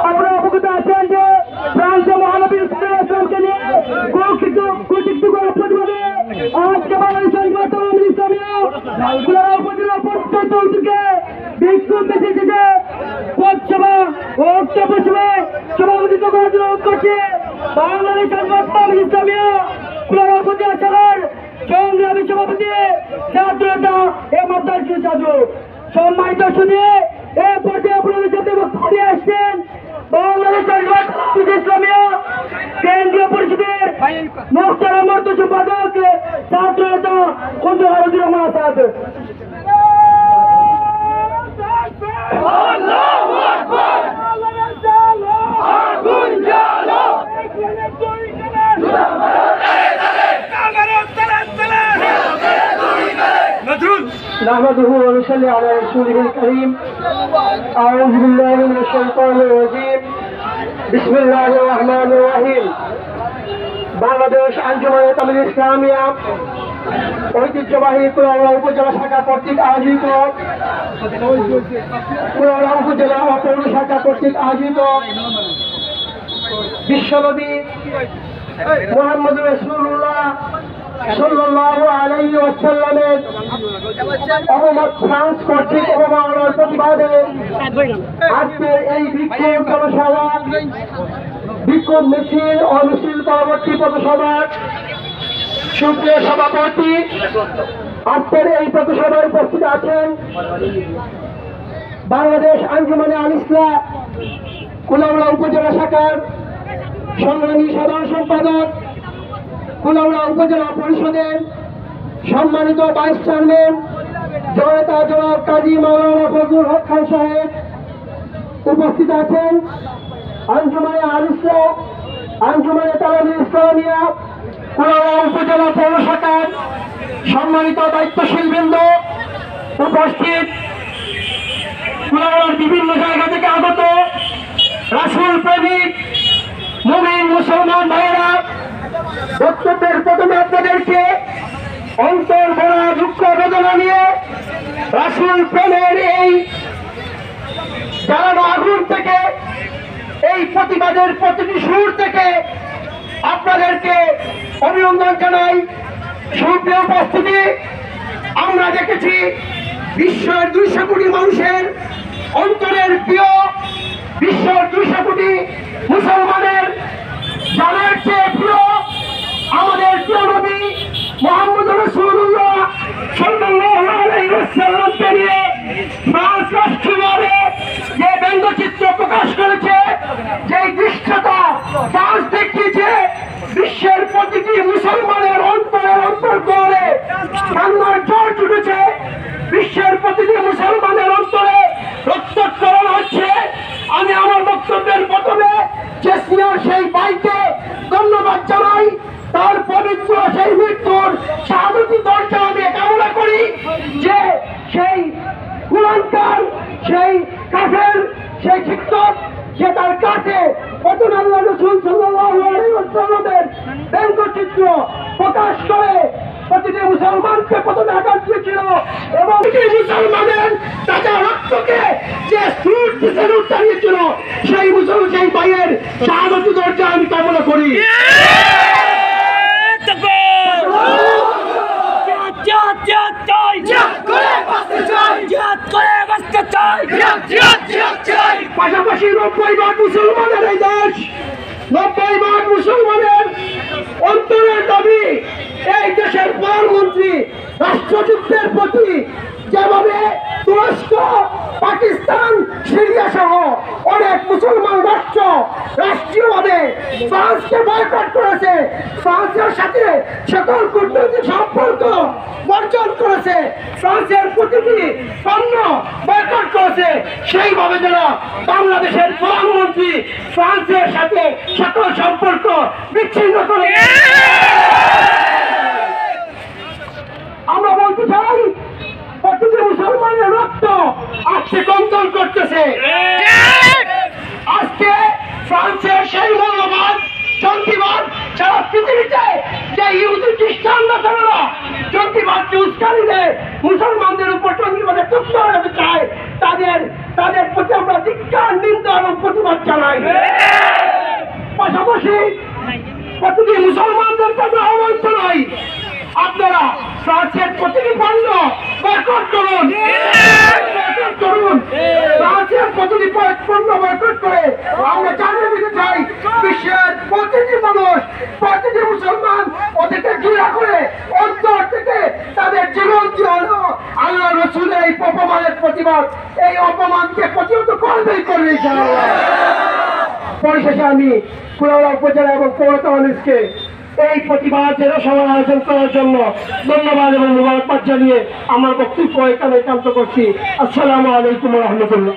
আপনারা অবগত আছেন যে ফ্রান্সে মহানবী ইসলামকে নিয়ে কর্তৃত্ব করার প্রতিবাদে আজকে বাংলাদেশের ইসলামীয় উপজেলা পঞ্চায়েত থেকে বিক্ষোভ মিছিল পথসভা ও ঐক্যসভা সভাপতিত্ব করার জন্য করছে বাংলাদেশের ইসলামীয় উপজেলা শাখার সংগ্রামী সভাপতি ছাত্রতা এ মাদ্রাস সাজু সম্মানিত শুনে এ পর্যায়ে আপনাদের সাথে বক্তব্য দিয়ে আসছেন বাংলাদেশের ইসলামীয় কেন্দ্রীয় পরিষদের মোখতারাম অর্থ সম্পাদক ছাত্রতা কুন্দু হারুজুর রহমান আসাদ। نحمده ونصلي على رسوله الكريم أعوذ بالله من الشيطان الرجيم بسم الله الرحمن الرحيم বাংলাদেশ আঞ্জুমানে তামিল ইসলামিয়া ঐতিহ্যবাহী কুলাউড়া উপজেলা শাখা কর্তৃক আয়োজিত কুলাউড়া উপজেলা ও পৌর শাখা কর্তৃক আয়োজিত বিশ্বনবী মুহাম্মদ রাসূলুল্লাহ সাল্লাল্লাহু আলাইহি ওয়াসাল্লামের অবমত ফ্রান্স কর্তৃক অবমাননার প্রতিবাদে আজকের এই বিক্ষোভ জনসভা বিক্ষোভ মিছিল ও মিছিল পরবর্তী পথসভার সুপ্রিয় সভাপতি আজকের এই পথসভায় উপস্থিত আছেন বাংলাদেশ আঞ্জুমানে আল ইসলাম কুলাউড়া উপজেলা শাখার সংগ্রামী সাধারণ সম্পাদক কুলাউড়া উপজেলা পরিষদের সম্মানিত ভাইস চেয়ারম্যান জনতা জনাব কাজী মাওলানা ফজলুল হক খান সাহেব উপস্থিত আছেন আঞ্জুমানে আল ইসলাম আঞ্জুমানে তামিল ইসলামিয়া কুলাউড়া উপজেলা পৌর শাখার সম্মানিত দায়িত্বশীল বৃন্দ উপস্থিত কুলাউড়ার বিভিন্ন জায়গা থেকে আগত রাসূল প্রেমিক মুমিন মুসলমান ভাইয়েরা, বক্তব্যের প্রথমে আপনাদেরকে অন্তর ভরা দুঃখ বেদনা নিয়ে রাসূল প্রেমের এই জ্বালানো আগুন থেকে, এই প্রতিবাদের প্রতিটি সুর থেকে আপনাদেরকে অভিনন্দন জানাই। সুপ্রিয় উপস্থিতি, আমরা দেখেছি বিশ্বের 200 কোটি মানুষের অন্তরের প্রিয়, বিশ্বের 200 কোটি মুসলমানের জানের চেয়ে প্রিয় আমাদের প্রিয় নবী মুহাম্মদ রাসূলুল্লাহ সাল্লাল্লাহু আলাইহি ওয়াসাল্লামকে নিয়ে ফ্রান্স রাষ্ট্রীয়ভাবে যে ব্যঙ্গচিত্র প্রকাশ করেছে, যে দৃশ্যতা ফ্রান্স দেখিয়েছে, বিশ্বের প্রতিটি মুসলমানের অন্তর করে কান্নার ঝড় ছুটেছে। বিশ্বের প্রতিটি মুসলমানের অন্তরে রক্তক্ষরণ হচ্ছে। আমি আমার বক্তব্যের প্রথমে চেসিয়ার সেই ভাইকে ধন্যবাদ জানাই। তার পবিত্র সেই মৃত্যুর শাহাদতি দরজা আমি কামনা করি যে সেই কুলাঙ্কার, সেই কাফের, সেই শিক্ষক যে তার কাছে প্রথম আল্লাহ রাসূল সাল্লাল্লাহু আলাইহি ওয়াসাল্লামের ব্যঙ্গচিত্র প্রকাশ করে প্রতিটি মুসলমানকে প্রথমে আঘাত দিয়েছিল এবং মুসলমানের তাজা রক্তকে যে স্যালুট জানিয়েছিল, সেই মুসলমান সেই ভাইয়ের শাহাদতি দরজা আমি কামনা করি। পাশাপাশি 90% মুসলমানের এই দেশ, 90% মুসলমানের অন্তরের দাবি এই দেশের প্রধানমন্ত্রী রাষ্ট্রযুদ্ধের প্রতি যেভাবে তুরস্ক, পাকিস্তান, সিরিয়া সহ অনেক মুসলমান রাষ্ট্র রাষ্ট্রীয়ভাবে ফ্রান্সকে বয়কট করেছে, ফ্রান্সের সাথে সকল কূটনৈতিক সম্পর্ক বর্জন করেছে, ফ্রান্সের প্রতিটি পণ্য বয়কট করেছে, সেইভাবে যারা বাংলাদেশের প্রধানমন্ত্রী ফ্রান্সের সাথে সকল সম্পর্ক বিচ্ছিন্ন করে। আমরা বলতে চাই প্রতিটি মুসলমানের রক্ত আজকে কন্দল করতেছে। আজকে ফ্রান্সের সেই মৌলবাদ, জঙ্গিবাদ সারা পৃথিবীতে যে ইহুদি খ্রিস্টানরা তারা জঙ্গিবাদকে উস্কানি দেয়, মুসলমানদের উপর জঙ্গিবাদের তথ্য চায়, তাদের প্রতি আমরা ধিক্কার, নিন্দা এবং প্রতিবাদ চাই। পাশাপাশি প্রতিটি মুসলমানদের কাছে আহ্বান জানাই, আপনারা ফ্রান্সের প্রতিটি পণ্য বয়কট করুন, ফ্রান্সের প্রতিটি পণ্য বয়কট করে আমরা জানিয়ে দিতে চাই বিশ্বের প্রতিটি মানুষ, প্রতিটি মুসলমান ওদেরকে ঘৃণা করে অন্তর থেকে তাদের জীবন দিয়ে হলো আল্লাহ রসুলের এই অপমানের প্রতিবাদ, এই অপমানকে প্রতিহত করবেই করবে ইনশাআল্লাহ। পরিশেষে আমি কুলাউড়া উপজেলা এবং পৌর পুলিশকে এই প্রতিবাদের সভার আয়োজন করার জন্য ধন্যবাদ এবং মুবারকবাদ জানিয়ে আমার বক্তব্য এখানে একান্ত করছি। আসসালামু আলাইকুম ওয়া রাহমাতুল্লাহ।